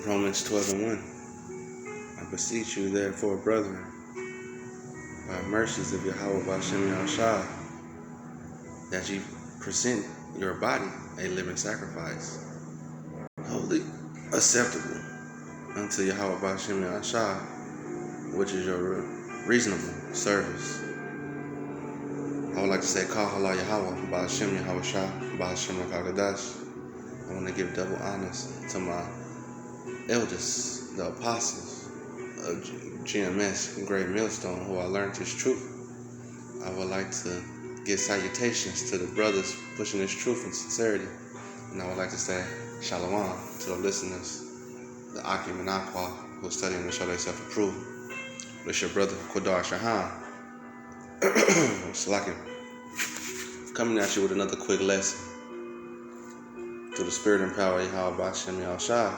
Romans 12:1. I beseech you, therefore, brethren, by mercies of Yahweh B'Shem Yahushua, that ye present your body a living sacrifice, holy, acceptable unto Yahweh B'Shem Yahushua, which is your reasonable service. I would like to say, Kal Hala Yahweh B'Shem Yahushua B'Shem Rakagadash. I want to give double honors to my elders, the apostles of GMS, Great Millstone, who I learned this truth. I would like to give salutations to the brothers pushing this truth and sincerity. And I would like to say Shalom to the listeners, the Akim and Aqua, who are studying to show themselves approved. It's your brother, Qadar Shahan. Salakim. Coming at you with another quick lesson. Through the spirit and power of Yahweh B'Shem Yahushua.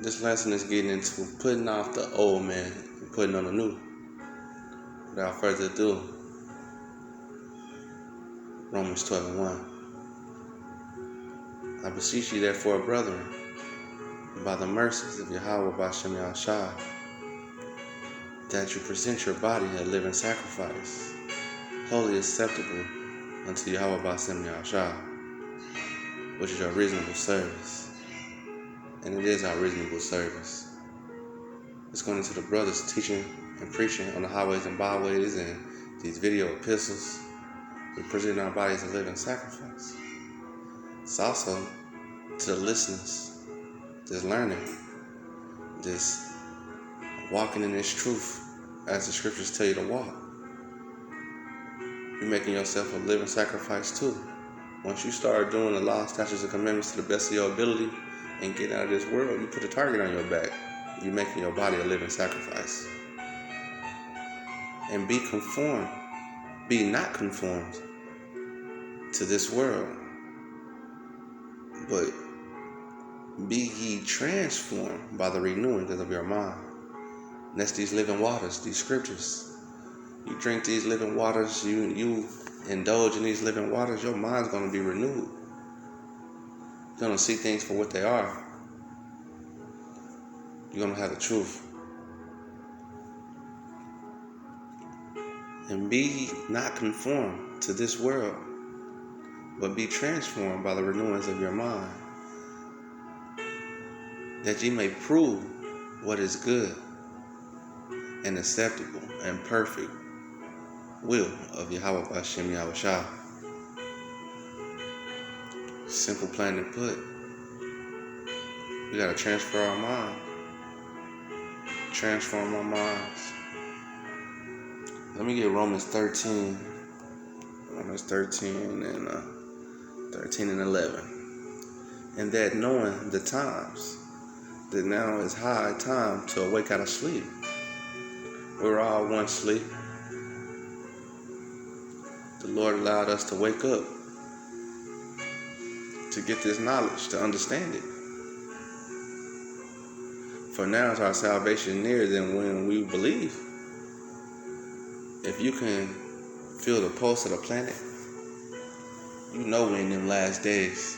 This lesson is getting into putting off the old man and putting on the new. Without further ado, Romans 12:1. I beseech you, therefore, brethren, by the mercies of Yahweh B'Shem Yahushua, that you present your body a living sacrifice, wholly acceptable unto Yahweh B'Shem Yahushua, which is your reasonable service. And it is our reasonable service. It's going into the brothers teaching and preaching on the highways and byways and these video epistles. We present our bodies a living sacrifice. It's also to the listeners, just learning, just walking in this truth as the scriptures tell you to walk. You're making yourself a living sacrifice too. Once you start doing the law, statutes, and commandments to the best of your ability and get out of this world, you put a target on your back. You're making your body a living sacrifice. And be not conformed to this world, but be ye transformed by the renewing of your mind. And that's these living waters, these scriptures. You drink these living waters, you indulge in these living waters, your mind's going to be renewed. You're going to see things for what they are. You're going to have the truth. And be not conformed to this world, but be transformed by the renewings of your mind, that ye may prove what is good and acceptable and perfect will of Yahweh B'Shem Yahushua. Simple, plain, and put. We got to transfer our mind. Transform our minds. Let me get Romans 13 and 11. And that knowing the times, that now is high time to awake out of sleep. We're all one sleep. The Lord allowed us to wake up to get this knowledge, to understand it. For now is our salvation nearer than when we believe. If you can feel the pulse of the planet, you know we're in them last days.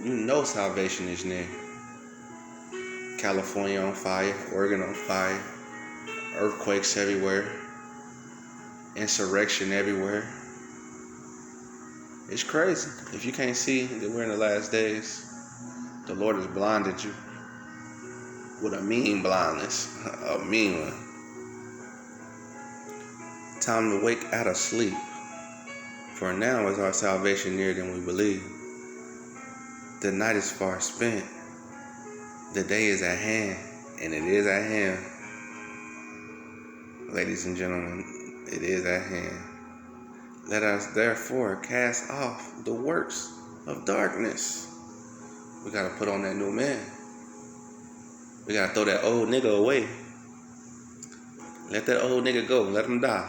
You know salvation is near. California on fire, Oregon on fire, earthquakes everywhere, insurrection everywhere. It's crazy. If you can't see that we're in the last days, the Lord has blinded you with a mean blindness, a mean one. Time to wake out of sleep. For now is our salvation nearer than we believe. The night is far spent. The day is at hand, and it is at hand. Ladies and gentlemen, it is at hand. Let us therefore cast off the works of darkness. We got to put on that new man. We got to throw that old nigga away. Let that old nigga go. Let him die.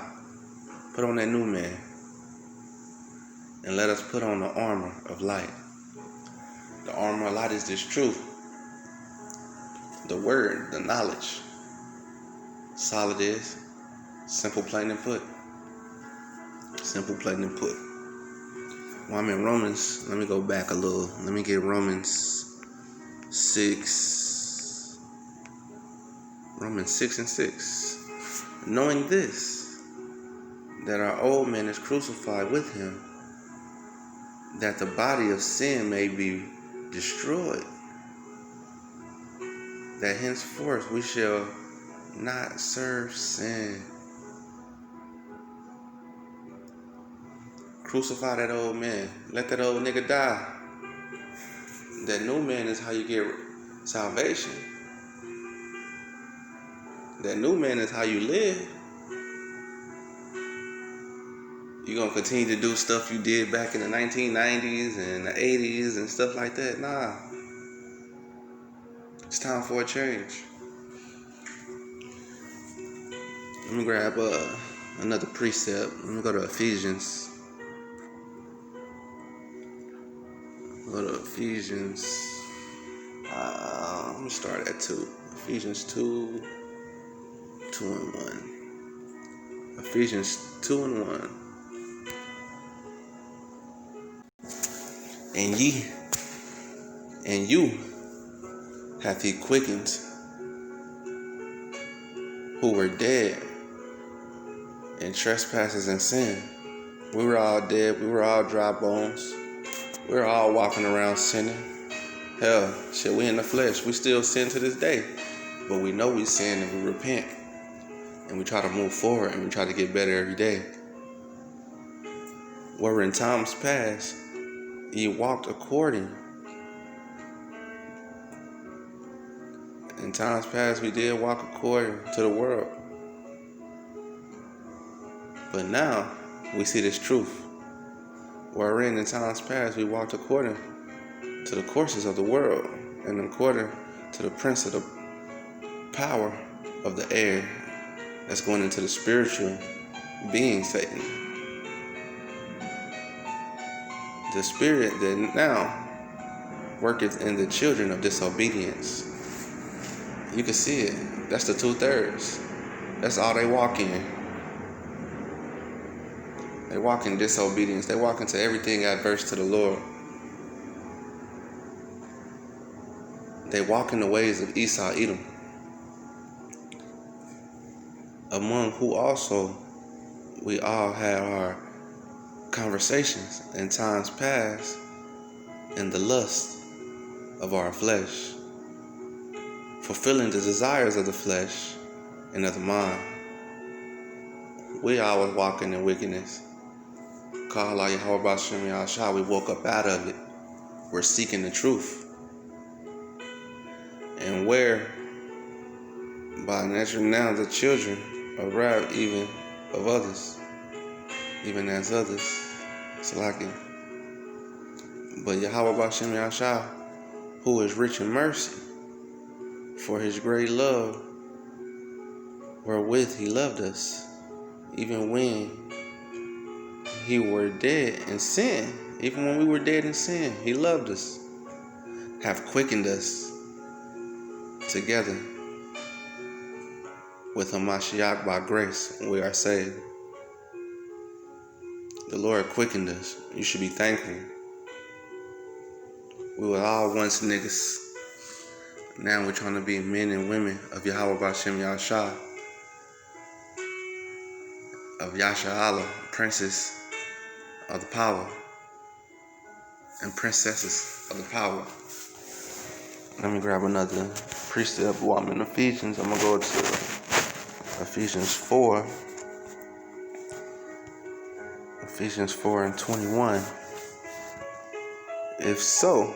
Put on that new man. And let us put on the armor of light. The armor of light is this truth. The word, the knowledge. Solid is. Simple, plain, and put. Simple, plain, and put. Well, I'm in Romans. Let me go back a little. Let me get Romans 6, Romans 6:6. Knowing this, that our old man is crucified with him, that the body of sin may be destroyed, that henceforth we shall not serve sin. Crucify that old man. Let that old nigga die. That new man is how you get salvation. That new man is how you live. You gonna continue to do stuff you did back in the 1990s and the 80s and stuff like that? Nah. It's time for a change. Let me grab another precept. Let me go to Ephesians. Go to Ephesians. Let me start at 2. Ephesians 2 and 1. Ephesians 2 and 1. And you hath he quickened, who were dead in trespasses and sin. We were all dead. We were all dry bones. We were all walking around sinning. Hell, shit, we in the flesh. We still sin to this day. But we know we sin and we repent. And we try to move forward and we try to get better every day. Where in times past, ye walked according. In times past, we did walk according to the world. But now, we see this truth. Wherein in times past, we walked according to the courses of the world and according to the prince of the power of the air that's going into the spiritual being, Satan. The spirit that now worketh in the children of disobedience. You can see it. That's the 2/3. That's all they walk in. They walk in disobedience. They walk into everything adverse to the Lord. They walk in the ways of Esau, Edom, among who also we all had our conversations in times past in the lust of our flesh, fulfilling the desires of the flesh and of the mind. We always walking in wickedness. Call Allah Yahweh B'Shem Yahshua. We woke up out of it. We're seeking the truth. And where by nature now the children are robbed even of others, even as others. Salaki. But Yahweh B'Shem Yahshua, who is rich in mercy, for his great love, wherewith he loved us, even when he were dead in sin, even when we were dead in sin, he loved us, have quickened us together with Hamashiach by grace. We are saved. The Lord quickened us. You should be thankful. We were all once niggas. Now we're trying to be men and women of Yahweh B'Shem Yahshua, of Yasha Allah, princess of the power, and princesses of the power. Let me grab another precept while I'm in Ephesians. I'm going to go to Ephesians 4. Ephesians 4 and 21. If so,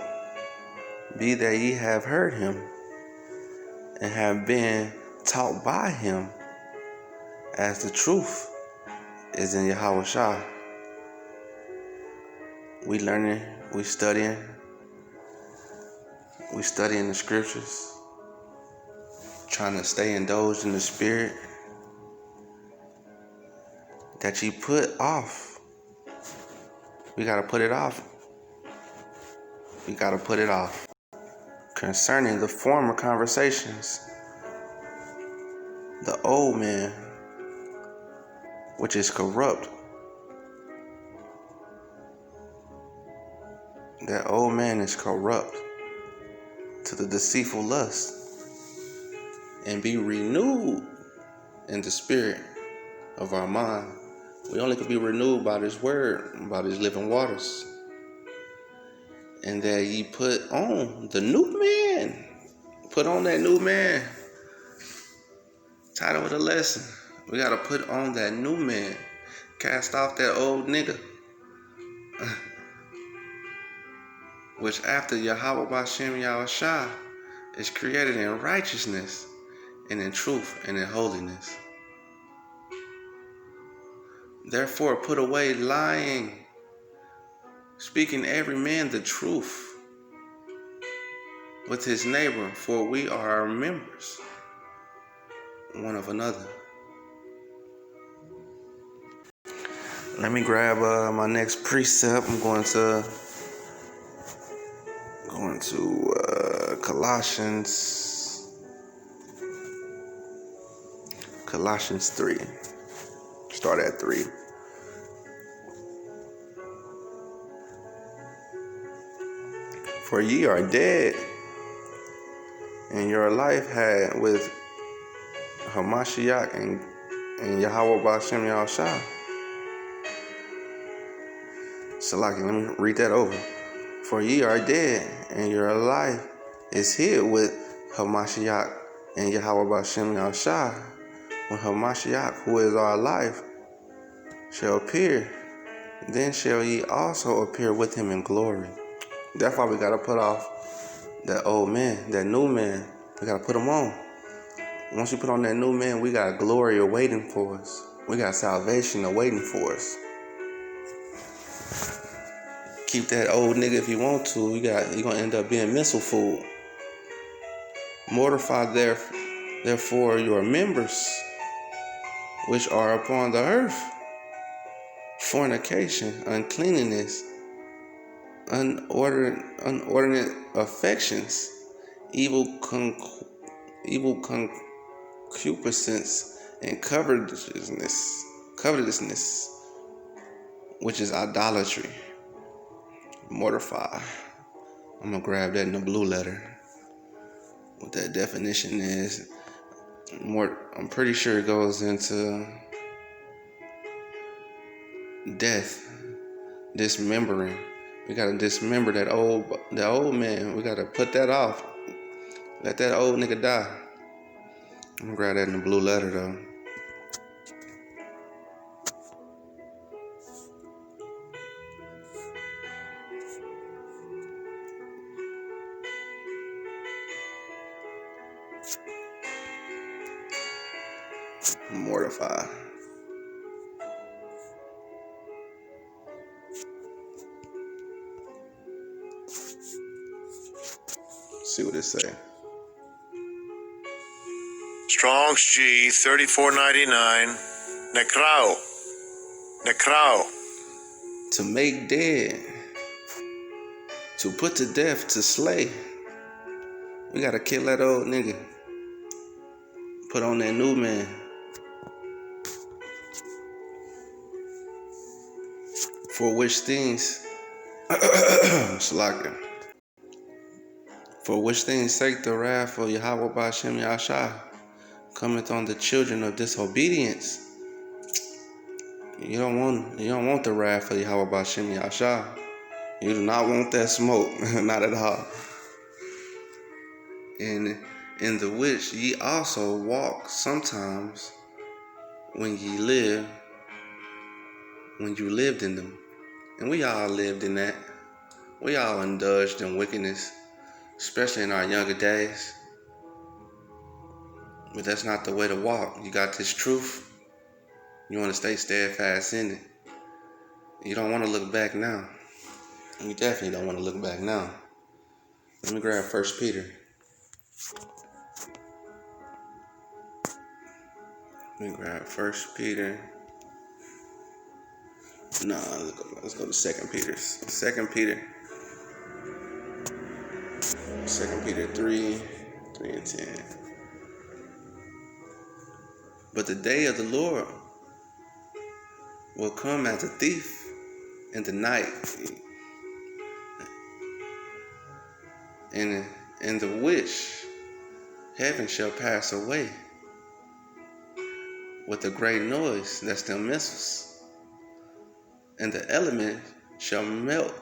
be that ye have heard him, and have been taught by him, as the truth is in Yahweh Shah. We learning, we studying the scriptures, trying to stay indulged in the spirit that you put off. We got to put it off. We got to put it off. Concerning the former conversations, the old man, which is corrupt. That old man is corrupt. to the deceitful lust, and be renewed in the spirit of our mind. We only can be renewed by this word, by these living waters. And that ye put on the new man. Put on that new man. Title of the lesson. We got to put on that new man. Cast off that old nigga. Which after Yahweh Bashem Yahushua is created in righteousness and in truth and in holiness. Therefore put away lying, speaking every man the truth with his neighbor, for we are members one of another. Let me grab my next precept. I'm going to Colossians 3. Start at 3. For ye are dead, and your life had with Hamashiach and Yahweh Bashem Yahushua. Salaki, let me read that over. For ye are dead, and your life is hid with Hamashiach and Yahweh Bashem Yahushua. When Hamashiach, who is our life, shall appear, then shall ye also appear with him in glory. That's why we got to put off that old man, that new man. We got to put him on. Once you put on that new man, we got glory awaiting for us. We got salvation awaiting for us. Keep that old nigga if you want to. You're going to end up being missile food. Mortify therefore your members which are upon the earth: fornication, uncleanness, unordinate affections, evil concupiscence, and covetousness, which is idolatry. Mortify. I'm gonna grab that in the blue letter. What that definition is. I'm pretty sure it goes into death, dismembering. We gotta dismember that old man. We gotta put that off. Let that old nigga die. I'm gonna grab that in the blue letter though. Mortify. See what it say. Strong's G 3499. Necrao. To make dead. To put to death, to slay. We gotta kill that old nigga. Put on that new man. For which things Salaka. For which things sake the wrath of Yahweh Bashem Yahushua cometh on the children of disobedience. You don't want the wrath of Yahweh Bashem Yahushua. You do not want that smoke, not at all. And in the which ye also walk sometimes when you lived in them. And we all lived in that. We all indulged in wickedness, especially in our younger days. But that's not the way to walk. You got this truth. You want to stay steadfast in it. You don't want to look back now. You definitely don't want to look back now. Let me grab 1 Peter. Let me grab 1 Peter. No, let's go to 2 Peter. 2 Peter 3 and 10. But the day of the Lord will come as a thief in the night, and in the which heaven shall pass away with a great noise, that's them missiles, and the element shall melt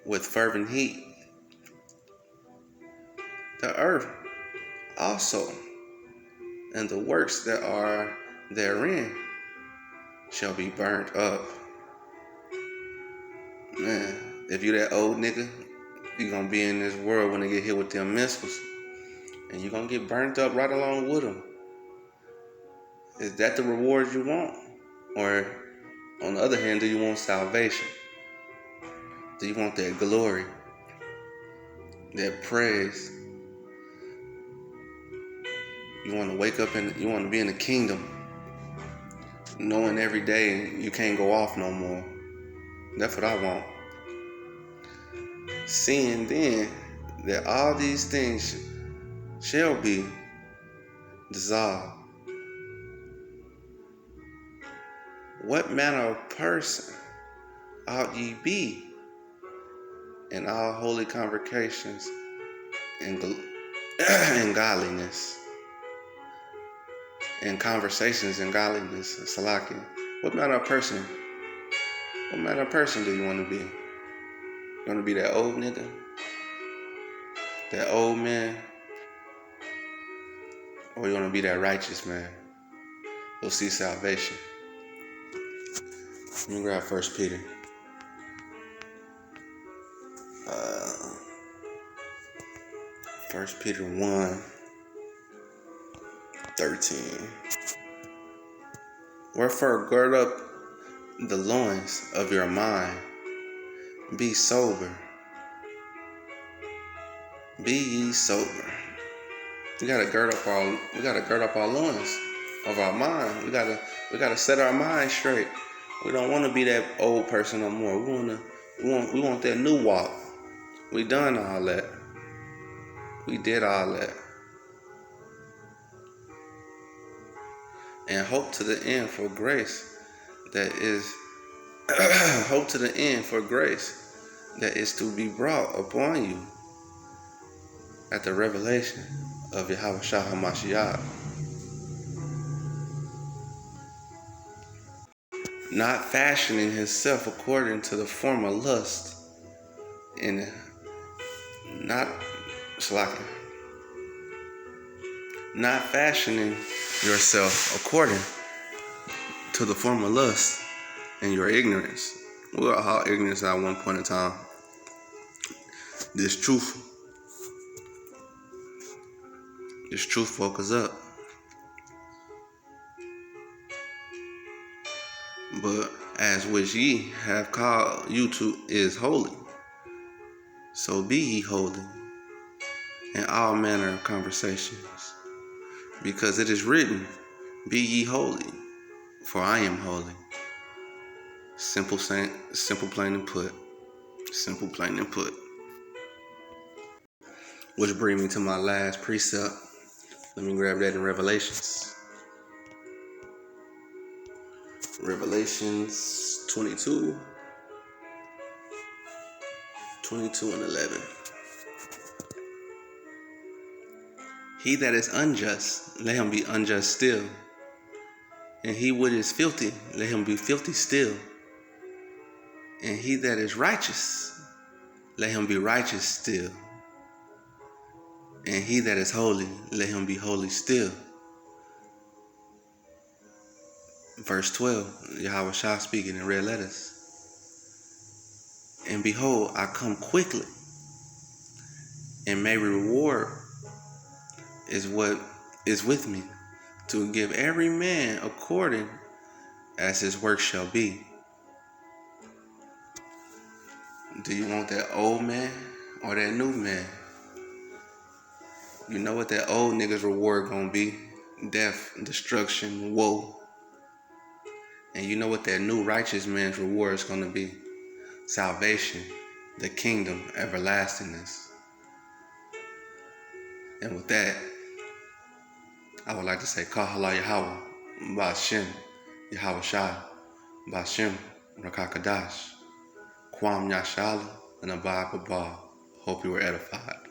with fervent heat. The earth also and the works that are therein shall be burnt up. Man, if you that old nigga, you gonna be in this world when they get hit with them missiles, and you gonna get burnt up right along with them. Is that the reward you want? Or on the other hand, do you want salvation? Do you want that glory, that praise? You want to wake up and you want to be in the kingdom, knowing every day you can't go off no more. That's what I want. Seeing then that all these things shall be dissolved. What manner of person ought ye be in all holy convocations and godliness, and conversations and godliness, Salaki? What manner of person do you want to be? You want to be that old nigga? That old man? Or you want to be that righteous man? You'll see salvation. Let me grab 1 Peter. 1 Peter 1:13. Wherefore gird up the loins of your mind. Be sober. Be ye sober. We gotta gird up our loins of our mind. We gotta set our mind straight. We don't want to be that old person no more. We want that new walk. We done all that. We did all that. And hope to the end for grace that is hope to the end for grace that is to be brought upon you at the revelation of Yahweh Shah HaMashiach. Not fashioning himself according to the former lust, and not fashioning yourself according to the former lust and your ignorance. We were all ignorance at one point in time. This truth woke us up. But as which ye have called you to is holy, so be ye holy in all manner of conversations. Because it is written, be ye holy, for I am holy. Simple, plain and put. Simple, plain and put. Which brings me to my last precept. Let me grab that in Revelations. Revelations 22 and 11. He that is unjust, let him be unjust still. And he which is filthy, let him be filthy still. And he that is righteous, let him be righteous still. And he that is holy, let him be holy still. Verse 12, Yahweh Shah speaking in red letters. And behold, I come quickly, and my reward is what is with me, to give every man according as his work shall be. Do you want that old man or that new man? You know what that old nigga's reward gonna be? Death, destruction, woe. And you know what that new righteous man's reward is gonna be? Salvation, the kingdom, everlastingness. And with that, I would like to say, Kahala Yahweh, Ba'ashem, Yahweh Shah, Ba'ashem, Rakakadash, Kwam Yashala, and Abba Baba. Hope you were edified.